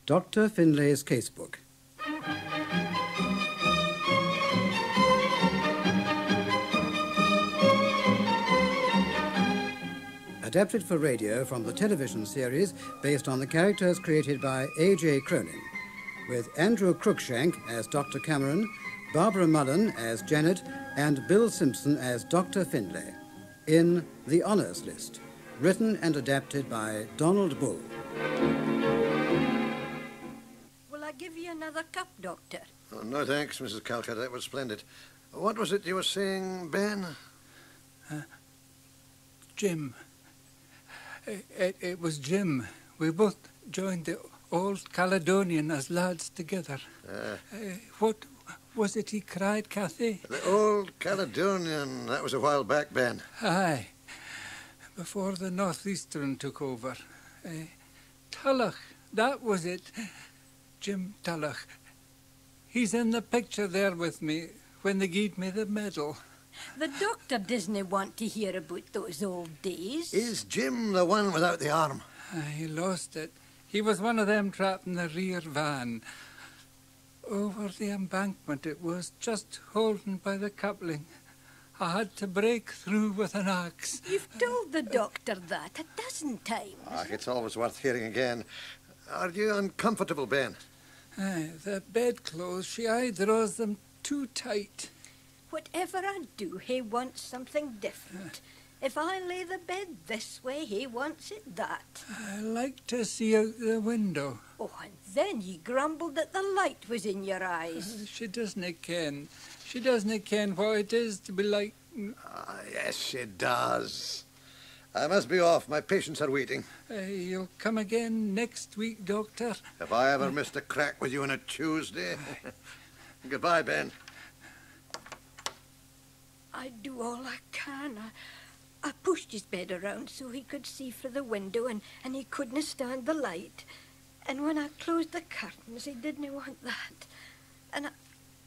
Dr. Finlay's Casebook. Adapted for radio from the television series based on the characters created by A.J. Cronin, with Andrew Cruickshank as Dr. Cameron, Barbara Mullen as Janet, and Bill Simpson as Dr. Finlay, in The Honours List, written and adapted by Donald Bull. Will I give you another cup, Doctor? Oh, no, thanks, Mrs. Calcott. That was splendid. What was it you were saying, Ben? Jim. It was Jim. We both joined the Old Caledonian as lads together. What was it he cried, Cathie? The Old Caledonian. That was a while back, Ben. Aye. Before the Northeastern took over. Tulloch, that was it. Jim Tulloch. He's in the picture there with me when they gave me the medal. The doctor doesn't want to hear about those old days. Is Jim the one without the arm? He lost it. He was one of them trapped in the rear van. Over the embankment it was, just holding by the coupling. I had to break through with an axe. You've told the doctor that a dozen times. It's always worth hearing again. Are you uncomfortable, Ben? The bedclothes, she aye draws them too tight. Whatever I do, he wants something different. If I lay the bed this way, he wants it that. I like to see out the window. Oh, and then ye grumbled that the light was in your eyes. She doesn't ken. She doesn't ken what it is to be like... Yes, she does. I must be off. My patients are waiting. You'll come again next week, Doctor? Have I ever missed a crack with you on a Tuesday? Goodbye, Ben. I do all I can. I pushed his bed around so he could see through the window and he couldn't stand the light. And when I closed the curtains, he didn't want that. And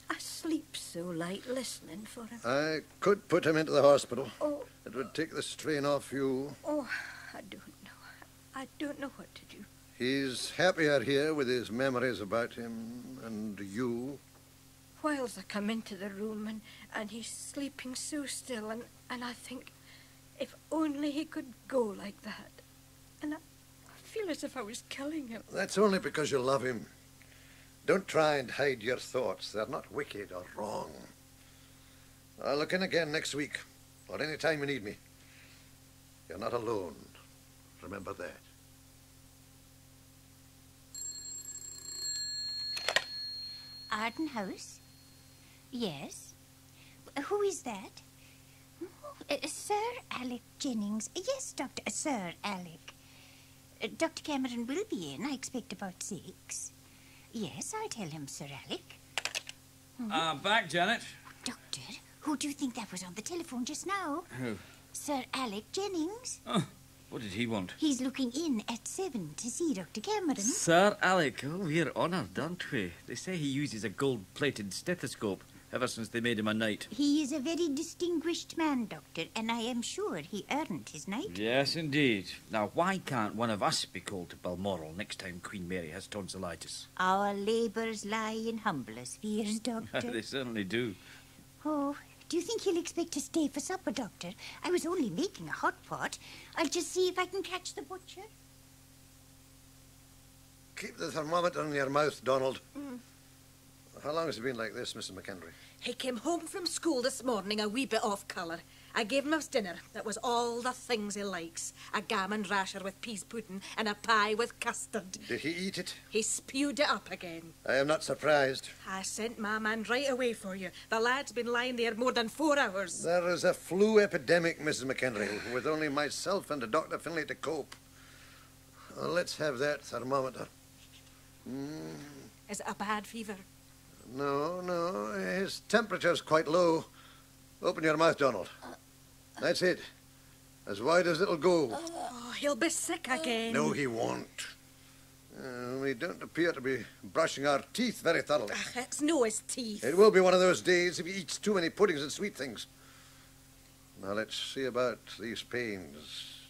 I sleep so light listening for him. I could put him into the hospital. Oh. It would take the strain off you. Oh, I don't know. I don't know what to do. He's happier here with his memories about him and you. Whiles I come into the room and he's sleeping so still and I think if only he could go like that. And I feel as if I was killing him. That's only because you love him. Don't try and hide your thoughts. They're not wicked or wrong. I'll look in again next week or any time you need me. You're not alone. Remember that. Arden House? Yes. Who is that? Sir Alec Jennings. Yes, Doctor. Sir Alec. Dr. Cameron will be in, I expect, about 6. Yes, I tell him, Sir Alec. Back, Janet. Doctor, who do you think that was on the telephone just now? Who? Sir Alec Jennings. Oh, what did he want? He's looking in at 7 to see Dr. Cameron. Sir Alec. Oh, we're honoured, aren't we? They say he uses a gold-plated stethoscope ever since they made him a knight. He is a very distinguished man, Doctor, and I am sure he earned his knight. Yes, indeed. Now, why can't one of us be called to Balmoral next time Queen Mary has tonsillitis? Our labours lie in humbler spheres, Doctor. They certainly do. Oh, do you think he'll expect to stay for supper, Doctor? I was only making a hot pot. I'll just see if I can catch the butcher. Keep the thermometer in your mouth, Donald. How long has it been like this, Mrs. McEnery? He came home from school this morning a wee bit off colour. I gave him his dinner. That was all the things he likes. A gammon rasher with peas pudding and a pie with custard. Did he eat it? He spewed it up again. I am not surprised. I sent my man right away for you. The lad's been lying there more than 4 hours. There is a flu epidemic, Mrs. McEnery, with only myself and Dr. Finlay to cope. Let's have that thermometer. Is it a bad fever? No. His temperature's quite low. Open your mouth, Donald. That's it. As wide as it'll go. Oh, he'll be sick again. No, he won't. We don't appear to be brushing our teeth very thoroughly. It's no his teeth. It will be one of those days if he eats too many puddings and sweet things. Now, let's see about these pains.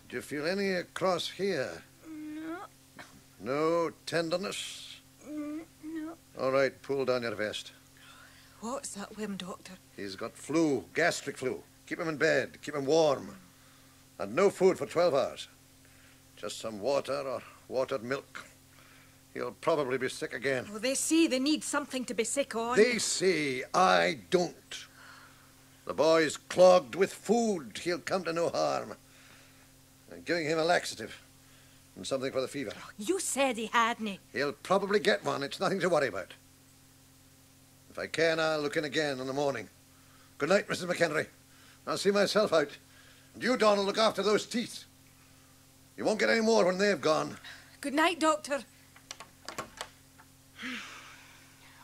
Do you feel any across here? No tenderness? No. All right, pull down your vest. What's that whim, Doctor? He's got flu, gastric flu. Keep him in bed, keep him warm. And no food for 12 hours. Just some water or watered milk. He'll probably be sick again. Well, they say they need something to be sick on. They say, I don't. The boy's clogged with food. He'll come to no harm. I'm giving him a laxative and something for the fever. You said he hadn't. He'll probably get one. It's nothing to worry about. If I can, I'll look in again in the morning. Good night, Mrs. McEnery. I'll see myself out. And you, Donald, look after those teeth. You won't get any more when they've gone. Good night, Doctor.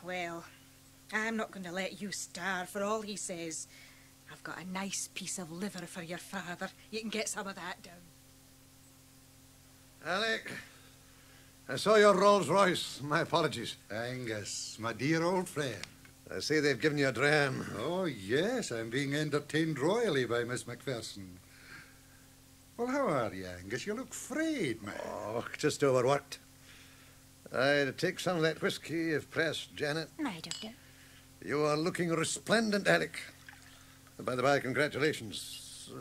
Well, I'm not going to let you starve for all he says. I've got a nice piece of liver for your father. You can get some of that down. Alec, I saw your Rolls Royce. My apologies. Angus, my dear old friend. I see they've given you a dram. Oh, yes, I'm being entertained royally by Miss Macpherson. Well, how are you, Angus? You look frayed, man. Oh, just overworked. I'd take some of that whiskey if pressed, Janet. My Doctor. You are looking resplendent, Alec. By the by, congratulations.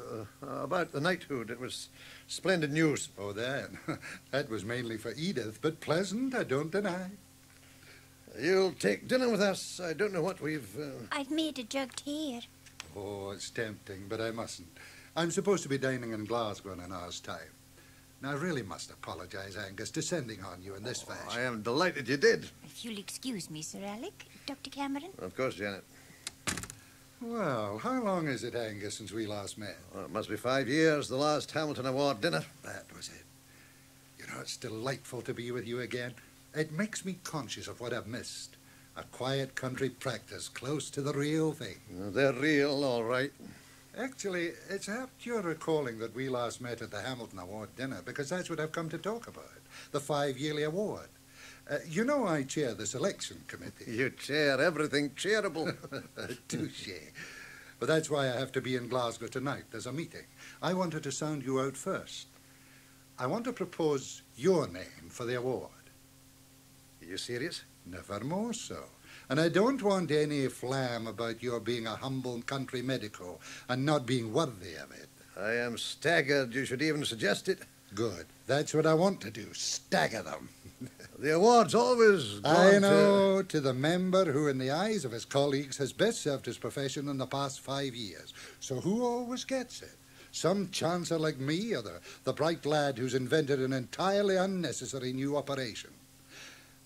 About the knighthood, it was splendid news. Oh, that was mainly for Edith, but pleasant, I don't deny. You'll take dinner with us. I don't know what we've... I've made a jugged hare. Oh, it's tempting, but I mustn't. I'm supposed to be dining in Glasgow in an hour's time. Now, I really must apologise, Angus, descending on you in this fashion. I am delighted you did. If you'll excuse me, Sir Alec. Dr. Cameron? Of course, Janet. Well, how long is it, Angus, since we last met? Well, it must be 5 years, the last Hamilton Award dinner. That was it. You know, it's delightful to be with you again. It makes me conscious of what I've missed. A quiet country practice close to the real thing. They're real, all right. Actually, it's apt you're recalling that we last met at the Hamilton Award dinner, because that's what I've come to talk about, the 5-yearly award. You know I chair the selection committee. You chair everything chairable. Touché. But that's why I have to be in Glasgow tonight. There's a meeting. I wanted to sound you out first. I want to propose your name for the award. Are you serious? Never more so. And I don't want any flam about your being a humble country medico and not being worthy of it. I am staggered you should even suggest it. Good. That's what I want to do, stagger them. The award's always gone I know, to the member who, in the eyes of his colleagues, has best served his profession in the past 5 years. So who always gets it? Some chancer like me, or the bright lad who's invented an entirely unnecessary new operation?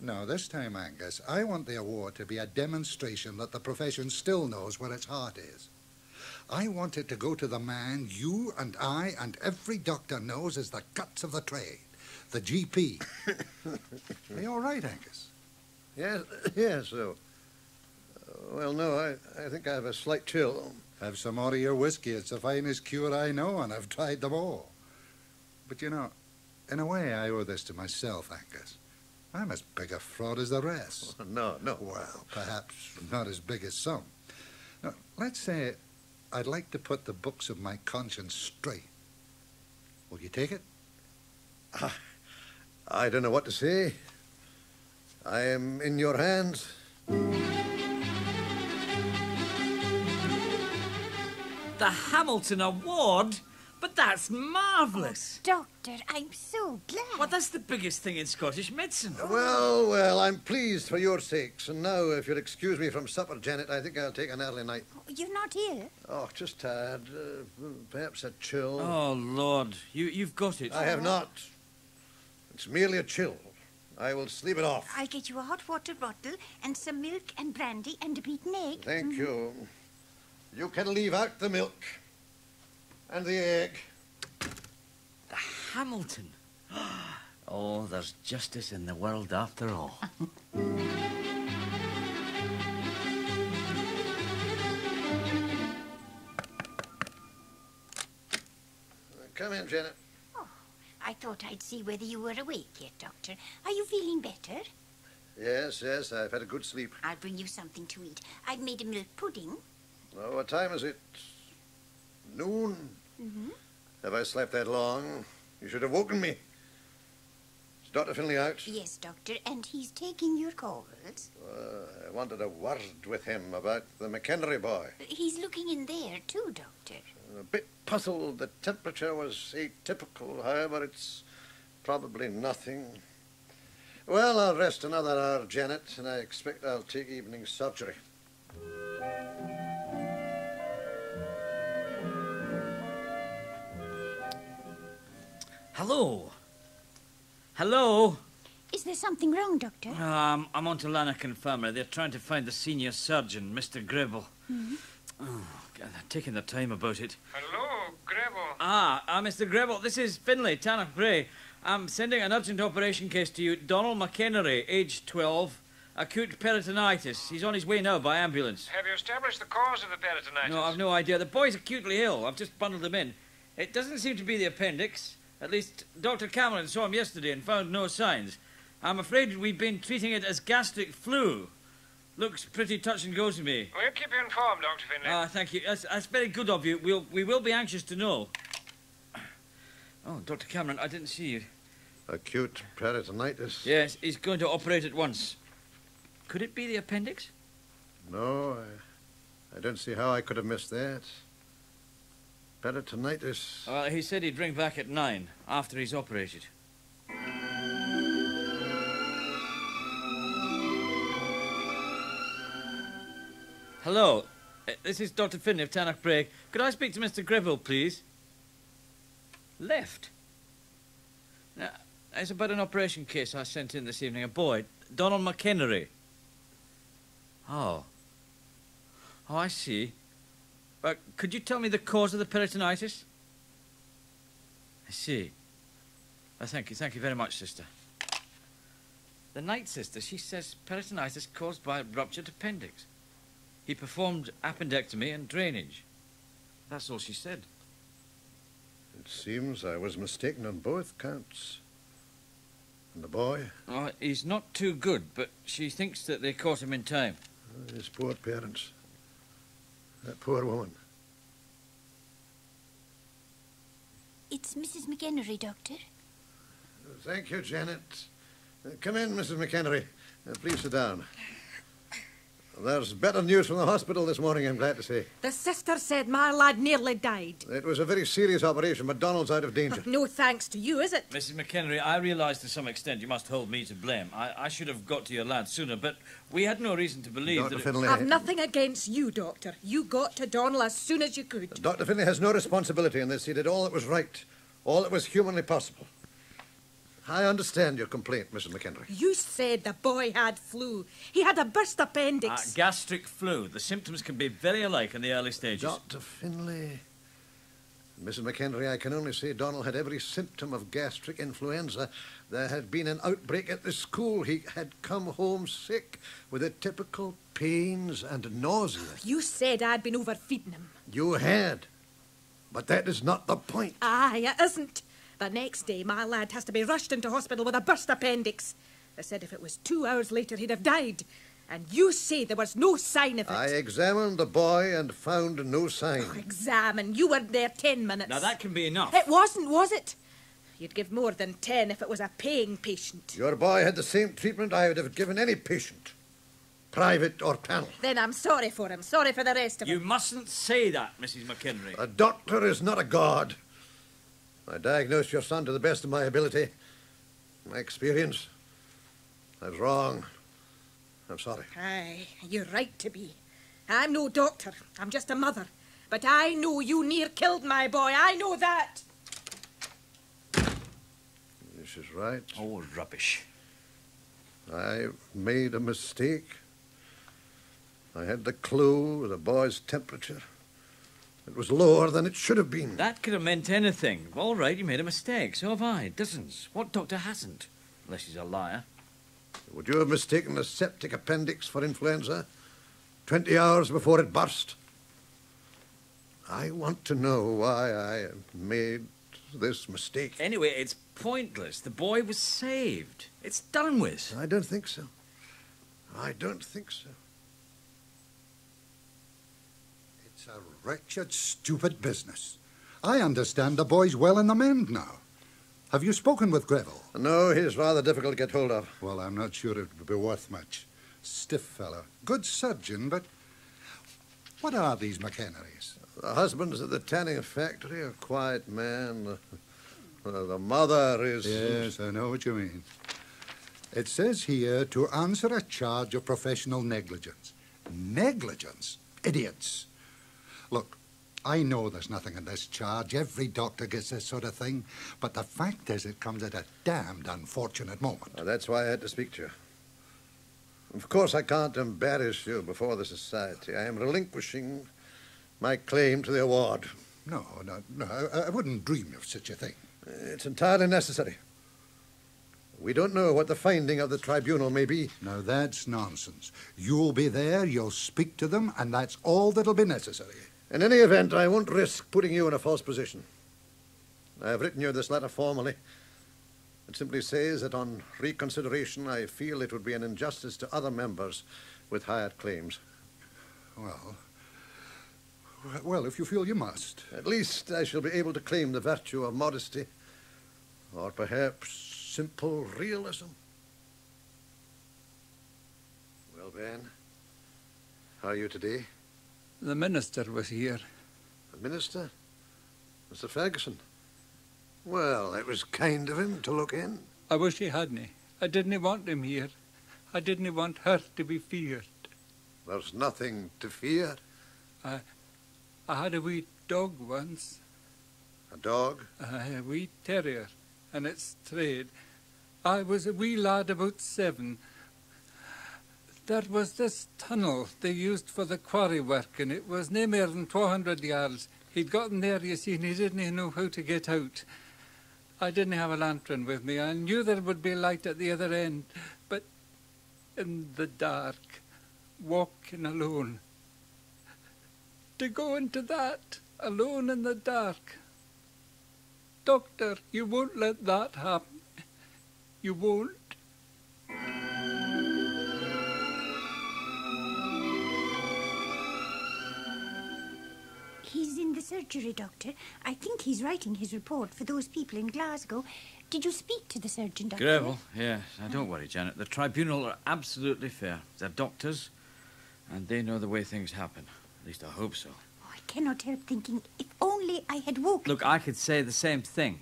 No, this time, Angus, I want the award to be a demonstration that the profession still knows where its heart is. I want it to go to the man you and I and every doctor knows is the guts of the trade, the GP. Are you all right, Angus? Yes, so... well, no, I think I have a slight chill. Have some more of your whiskey. It's the finest cure I know, and I've tried them all. But, you know, in a way, I owe this to myself, Angus. I'm as big a fraud as the rest. No. Well, perhaps not as big as some. Now, let's say I'd like to put the books of my conscience straight. Will you take it? I don't know what to say. I am in your hands. The Hamilton Award? But that's marvellous. Doctor, I'm so glad. Well, that's the biggest thing in Scottish medicine. Well, I'm pleased for your sakes. And now, if you'll excuse me from supper, Janet, I think I'll take an early night. You're not ill? Oh, just tired. Perhaps a chill. Oh, Lord, you've got it. I have not. It's merely a chill. I will sleep it off. I'll get you a hot water bottle and some milk and brandy and a beaten egg. Thank you. You can leave out the milk and the egg. The Hamilton. Oh, there's justice in the world after all. Come in, Janet. Oh, I thought I'd see whether you were awake yet, Doctor. Are you feeling better? Yes, I've had a good sleep. I'll bring you something to eat. I've made a milk pudding. Oh, what time is it? Noon? Mm-hmm. Have I slept that long? You should have woken me. It's Dr. Finlay out? Yes, Doctor, and he's taking your calls. I wanted a word with him about the McEnery boy. He's looking in there, too, Doctor. A bit puzzled. The temperature was atypical. However, it's probably nothing. Well, I'll rest another hour, Janet, and I expect I'll take evening surgery. Hello. Hello. Is there something wrong, Doctor? I'm on to Lanark Infirmary. They're trying to find the senior surgeon, Mr. Greville. Mm-hmm. Oh, God, they're taking their time about it. Hello, Greville. Mr. Greville, this is Finlay, Tannock Bray. I'm sending an urgent operation case to you. Donald McEnery, age 12, acute peritonitis. He's on his way now by ambulance. Have you established the cause of the peritonitis? No, I've no idea. The boy's acutely ill. I've just bundled him in. It doesn't seem to be the appendix. At least Dr. Cameron saw him yesterday and found no signs. I'm afraid we've been treating it as gastric flu. Looks pretty touch and go to me. We'll keep you informed, Dr. Finlay. Thank you. That's very good of you. We will be anxious to know. Oh, Dr. Cameron, I didn't see you. Acute peritonitis? Yes, he's going to operate at once. Could it be the appendix? No, I don't see how I could have missed that. Peritonitis. Well, he said he'd ring back at 9 after he's operated. Hello. This is Dr. Finlay of Tannock Bray. Could I speak to Mr. Greville, please? Left. Now, it's about an operation case I sent in this evening. A boy, Donald McEnery. Oh. Oh, I see. Could you tell me the cause of the peritonitis? I see. Thank you very much, sister. The night sister, she says peritonitis caused by a ruptured appendix. He performed appendectomy and drainage. That's all she said. It seems I was mistaken on both counts. And the boy? Oh, he's not too good, but she thinks that they caught him in time. His poor parents. That poor woman. It's Mrs. McEnery, Doctor. Thank you, Janet. Come in, Mrs. McEnery. Please sit down. There's better news from the hospital this morning, I'm glad to say. The sister said my lad nearly died. It was a very serious operation, but Donald's out of danger. No thanks to you, is it? Mrs. McEnery, I realise to some extent you must hold me to blame. I should have got to your lad sooner, but we had no reason to believe Dr. that... Finlay... I've nothing against you, Doctor. You got to Donald as soon as you could. Dr. Finlay has no responsibility in this. He did all that was right, all that was humanly possible. I understand your complaint, Mrs. McEnery. You said the boy had flu. He had a burst appendix. Gastric flu. The symptoms can be very alike in the early stages. Dr. Finlay... Mrs. McEnery, I can only say Donald had every symptom of gastric influenza. There had been an outbreak at the school. He had come home sick with the typical pains and nausea. You said I'd been overfeeding him. You had. But that is not the point. Aye, it isn't. The next day, my lad has to be rushed into hospital with a burst appendix. They said if it was 2 hours later, he'd have died. And you say there was no sign of it. I examined the boy and found no sign. Oh, examine. You weren't there 10 minutes. Now, that can be enough. It wasn't, was it? You'd give more than 10 if it was a paying patient. Your boy had the same treatment I would have given any patient, private or panel. Then I'm sorry for him. Sorry for the rest of You them. mustn't say that, Mrs. McEnery. A doctor is not a god. I diagnosed your son to the best of my ability, my experience. I was wrong. I'm sorry. Aye, you're right to be. I'm no doctor. I'm just a mother. But I know you near killed my boy. I know that. This is right. Oh, rubbish. I made a mistake. I had the clue, the boy's temperature. It was lower than it should have been. That could have meant anything. All right, you made a mistake. So have I. Dozens. What doctor hasn't? Unless he's a liar. Would you have mistaken a septic appendix for influenza 20 hours before it burst? I want to know why I made this mistake. Anyway, it's pointless. The boy was saved. It's done with. I don't think so. I don't think so. It's a wretched, stupid business. I understand the boy's well in the mend now. Have you spoken with Greville? No, he's rather difficult to get hold of. Well, I'm not sure it would be worth much. Stiff fellow. Good surgeon, but what are these McEnerys? The husband's at the tanning factory, a quiet man. The mother is... Yes, I know what you mean. It says here to answer a charge of professional negligence. Negligence? Idiots. Look, I know there's nothing in this charge. Every doctor gets this sort of thing. But the fact is it comes at a damned unfortunate moment. That's why I had to speak to you. Of course, I can't embarrass you before the society. I am relinquishing my claim to the award. No, I wouldn't dream of such a thing. It's entirely necessary. We don't know what the finding of the tribunal may be. Now, that's nonsense. You'll be there, you'll speak to them, and that's all that'll be necessary. In any event, I won't risk putting you in a false position. I have written you this letter formally. It simply says that on reconsideration, I feel it would be an injustice to other members with hired claims. Well, if you feel you must. At least I shall be able to claim the virtue of modesty, or perhaps simple realism. Well, Ben, how are you today? The minister was here. The minister? Mr. Ferguson? Well, it was kind of him to look in. I wish he hadn't. I didn't want him here. I didn't want her to be feared. There's nothing to fear. I had a wee dog once. A dog? A wee terrier, and it strayed. I was a wee lad about 7. There was this tunnel they used for the quarry work, and it was no more than 200 yards. He'd gotten there, you see, and he didn't know how to get out. I didn't have a lantern with me. I knew there would be light at the other end, but in the dark, walking alone. To go into that, alone in the dark. Doctor, you won't let that happen. You won't. He's in the surgery, Doctor. I think he's writing his report for those people in Glasgow. Did you speak to the surgeon, Doctor? Greville, yes. Now, don't worry, Janet. The tribunal are absolutely fair. They're doctors, and they know the way things happen. At least I hope so. Oh, I cannot help thinking, if only I had woken... Look, I could say the same thing.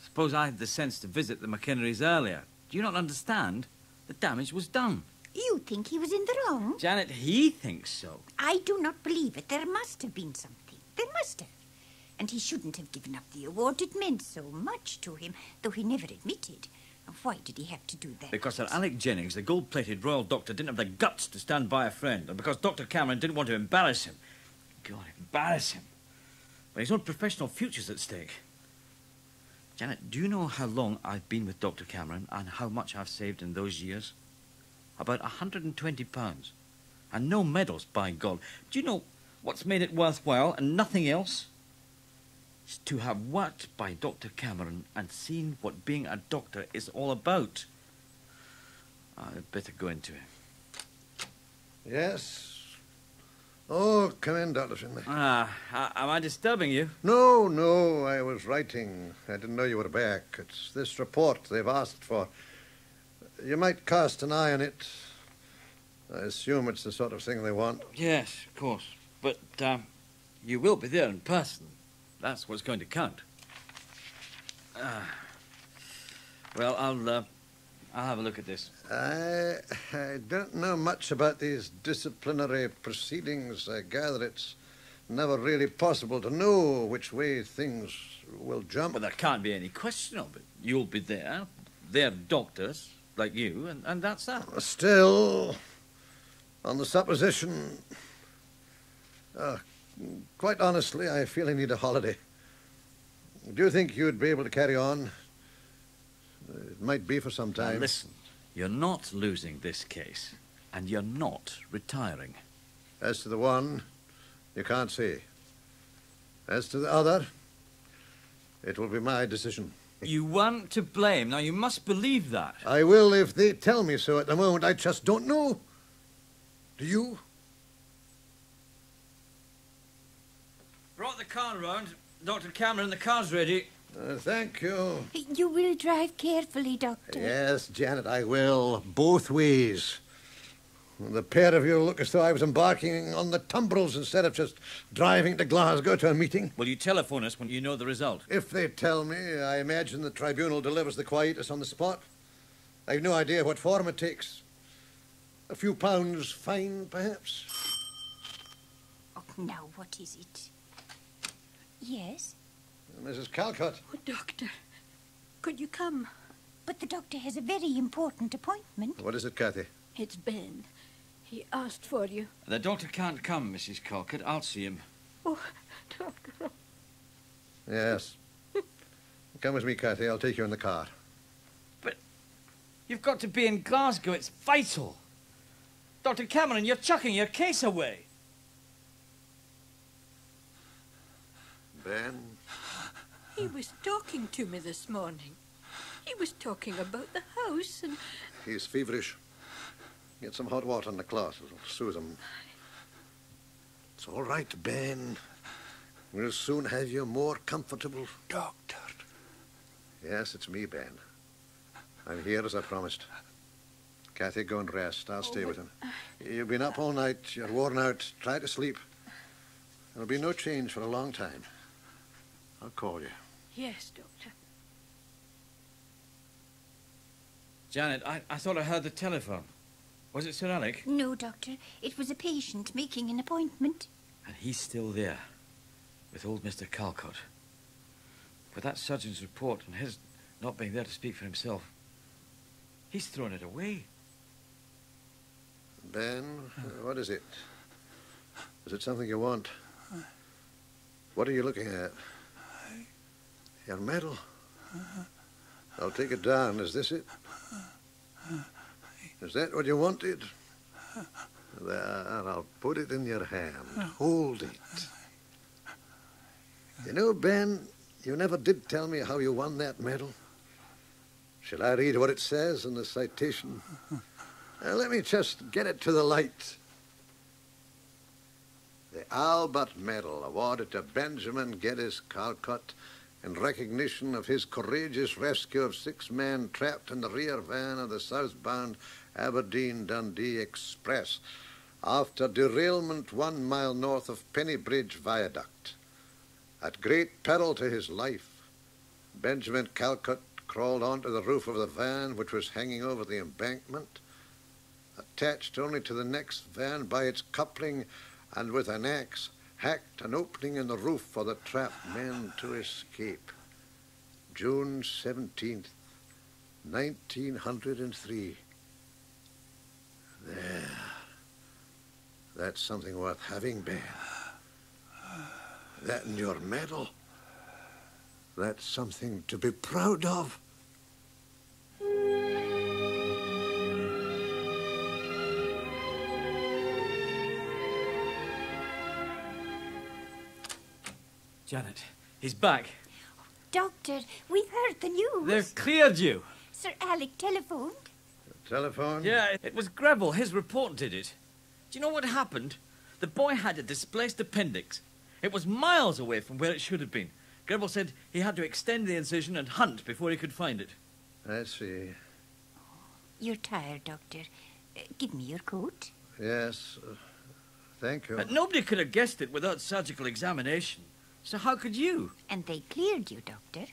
Suppose I had the sense to visit the McEnerys earlier. Do you not understand? The damage was done. You think he was in the wrong? Janet, he thinks so. I do not believe it. There must have been something. There must have. And he shouldn't have given up the award. It meant so much to him, though he never admitted. Why did he have to do that? Because Sir Alec Jennings, the gold-plated royal doctor, didn't have the guts to stand by a friend, and because Dr. Cameron didn't want to embarrass him. God, embarrass him. But his own professional future's at stake. Janet, do you know how long I've been with Dr. Cameron and how much I've saved in those years? About £120. And no medals, by God. Do you know what's made it worthwhile and nothing else? It's to have worked by Dr. Cameron and seen what being a doctor is all about. I'd better go into it. Yes? Oh, come in, Dr. Finlay. Am I disturbing you? No, I was writing. I didn't know you were back. It's this report they've asked for. You might cast an eye on it. I assume it's the sort of thing they want. Yes, of course. But you will be there in person. That's what's going to count. Well, I'll have a look at this. I don't know much about these disciplinary proceedings. I gather it's never really possible to know which way things will jump. Well, there can't be any question of it. You'll be there. They're doctors, like you, and that's that. Still, on the supposition... quite honestly, I feel I need a holiday. Do you think you'd be able to carry on? It might be for some time. Now listen, you're not losing this case, and you're not retiring. As to the one, you can't say. As to the other, it will be my decision. You weren't to blame. Now, you must believe that. I will if they tell me so. At the moment, I just don't know. Do you? Brought the car round. Dr. Cameron, the car's ready. Thank you. You will drive carefully, Doctor. Yes, Janet, I will. Both ways. The pair of you look as though I was embarking on the tumbrils instead of just driving to Glasgow to a meeting. Will you telephone us when you know the result? If they tell me, I imagine the tribunal delivers the quietus on the spot. I've no idea what form it takes. A few pounds fine, perhaps? Oh, now, what is it? Yes? Mrs. Calcott. Oh, Doctor, could you come? But the doctor has a very important appointment. What is it, Cathie? It's Ben. He asked for you. The doctor can't come, Mrs. Calcott. I'll see him. Oh, Doctor. Yes. Come with me, Cathie. I'll take you in the car. But you've got to be in Glasgow. It's vital. Dr. Cameron, you're chucking your case away. Ben? He was talking to me this morning. He was talking about the house and... He's feverish. Get some hot water in the cloth. It'll soothe him. It's all right, Ben. We'll soon have you more comfortable. Doctor. Yes, it's me, Ben. I'm here as I promised. Cathie, go and rest. I'll stay with him. You've been up all night. You're worn out. Try to sleep. There'll be no change for a long time. I'll call you. Yes, Doctor. Janet, I thought I heard the telephone. Was it Sir Alec? No, Doctor. It was a patient making an appointment. And he's still there, with old Mr. Calcott. With that surgeon's report and his not being there to speak for himself, he's thrown it away. Ben, what is it? Is it something you want? What are you looking at? Your medal? I'll take it down. Is this it? Is that what you wanted? There, I'll put it in your hand. Hold it. You know, Ben, you never did tell me how you won that medal. Shall I read what it says in the citation? Let me just get it to the light. The Albert Medal, awarded to Benjamin Geddes Calcott in recognition of his courageous rescue of 6 men trapped in the rear van of the southbound Aberdeen-Dundee Express after derailment 1 mile north of Pennybridge Viaduct. At great peril to his life, Benjamin Calcott crawled onto the roof of the van, which was hanging over the embankment, attached only to the next van by its coupling, and with an axe hacked an opening in the roof for the trapped men to escape. June 17th, 1903. There. That's something worth having, Ben. That and your medal. That's something to be proud of. Janet, he's back. Doctor, we've heard the news. They've cleared you. Sir Alec telephoned. Telephone? Yeah, it was Greville. His report did it. Do you know what happened? The boy had a displaced appendix. It was miles away from where it should have been. Greville said he had to extend the incision and hunt before he could find it. I see. You're tired, Doctor. Give me your coat. Yes. Thank you. But nobody could have guessed it without surgical examination. So how could you? And they cleared you, Doctor.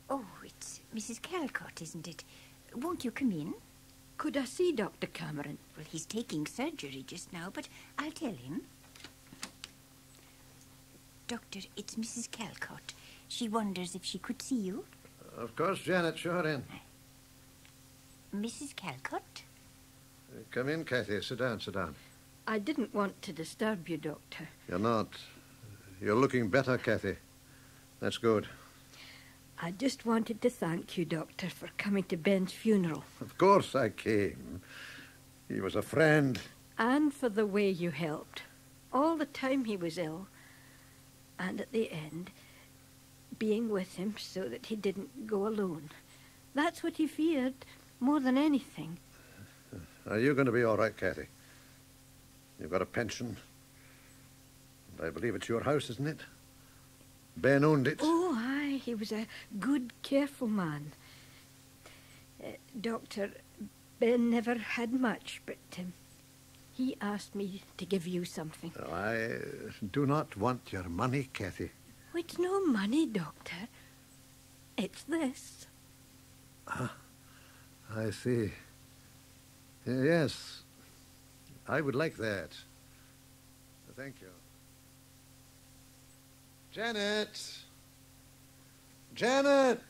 Oh, it's Mrs. Calcott, isn't it? Won't you come in? Could I see Dr. Cameron? Well, he's taking surgery just now, but I'll tell him. Doctor, it's Mrs. Calcott. She wonders if she could see you. Of course, Janet. Sure in. Mrs. Calcott? Come in, Cathie. Sit down, sit down. I didn't want to disturb you, Doctor. You're not. You're looking better, Cathie. That's good. I just wanted to thank you, Doctor, for coming to Ben's funeral. Of course I came. He was a friend. And for the way you helped. All the time he was ill. And at the end, being with him so that he didn't go alone. That's what he feared more than anything. Are you going to be all right, Cathie? You've got a pension. I believe it's your house, isn't it? Ben owned it. Oh, aye, he was a good, careful man. Doctor, Ben never had much, but he asked me to give you something. Oh, I do not want your money, Cathie. Oh, it's no money, Doctor. It's this. Ah, I see. Yes, I would like that. Thank you. Janet! Janet!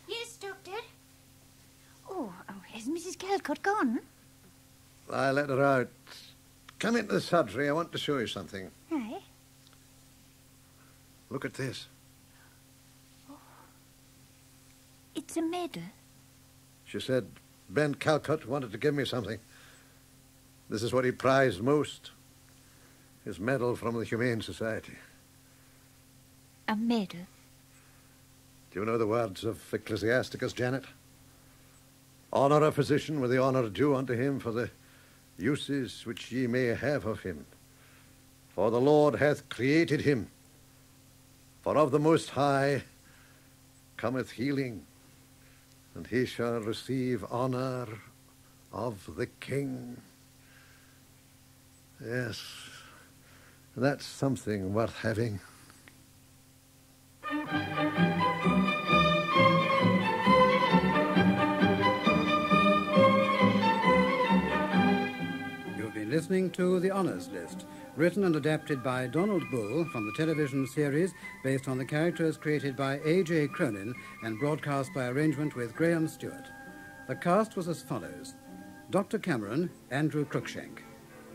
Yes, Doctor. Oh, has Mrs. Calcott gone? I let her out. Come into the surgery. I want to show you something. Aye. Look at this. Oh. It's a medal. She said Ben Calcott wanted to give me something. This is what he prized most. His medal from the Humane Society. A medal? Do you know the words of Ecclesiasticus, Janet? Honour a physician with the honour due unto him for the uses which ye may have of him. For the Lord hath created him. For of the Most High cometh healing, and he shall receive honour of the King. Yes, that's something worth having. You've been listening to The Honours List, written and adapted by Donald Bull from the television series based on the characters created by A.J. Cronin and broadcast by arrangement with Graham Stewart. The cast was as follows: Dr. Cameron, Andrew Cruickshank;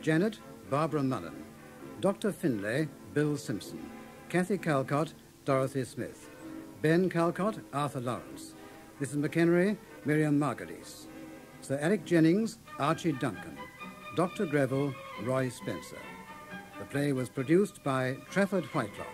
Janet, Barbara Mullen; Dr. Finlay, Bill Simpson; Cathie Calcott, Dorothy Smith; Ben Calcott, Arthur Lawrence; Mrs. McEnery, Miriam Margolyes; Sir Alec Jennings, Archie Duncan; Dr. Greville, Roy Spencer. The play was produced by Trafford, Whitelock.